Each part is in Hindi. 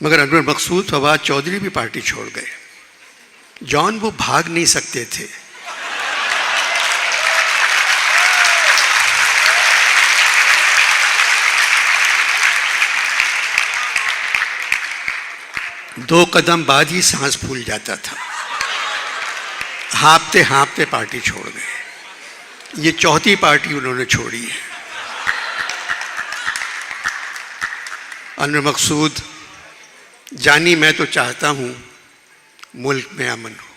मगर अनवर मकसूद फवाद चौधरी भी पार्टी छोड़ गए। जॉन वो भाग नहीं सकते थे। दो कदम बाद ही सांस फूल जाता था। हाँफते हाँफते पार्टी छोड़ गए। ये चौथी पार्टी उन्होंने छोड़ी है। अनवर मकसूद, जानी मैं तो चाहता हूं मुल्क में अमन हो।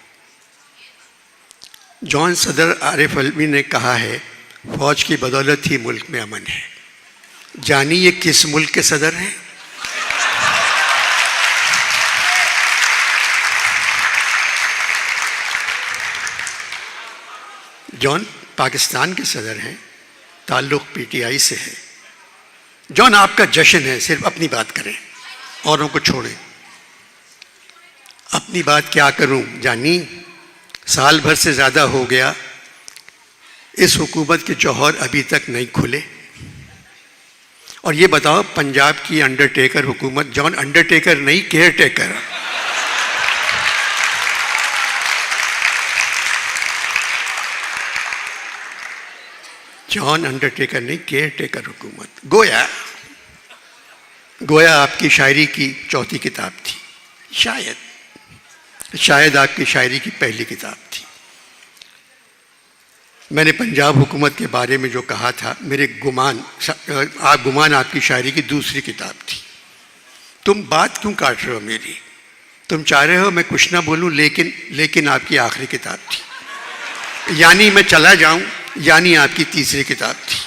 जॉन सदर आरिफ अलवी ने कहा है, फौज की बदौलत ही मुल्क में अमन है। जानी ये किस मुल्क के सदर हैं? जॉन पाकिस्तान के सदर हैं, ताल्लुक़ पीटीआई से है। जॉन आपका जश्न है, सिर्फ अपनी बात करें, औरों को छोड़ें। अपनी बात क्या करूं जानी, साल भर से ज़्यादा हो गया, इस हुकूमत के जौहर अभी तक नहीं खुले। और ये बताओ, पंजाब की अंडरटेकर हुकूमत, जॉन अंडरटेकर नहीं केयर टेकर, जॉन अंडरटेकर नहीं केयर टेकर हुकूमत। गोया आपकी शायरी की चौथी किताब थी, शायद आपकी शायरी की पहली किताब थी। मैंने पंजाब हुकूमत के बारे में जो कहा था, मेरे गुमान आपकी शायरी की दूसरी किताब थी। तुम बात क्यों काट रहे हो मेरी? तुम चाह रहे हो मैं कुछ ना बोलूं, लेकिन आपकी आखिरी किताब थी। यानी मैं चला जाऊं, यानी आपकी तीसरी किताब थी।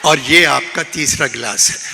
और ये आपका तीसरा गिलास है।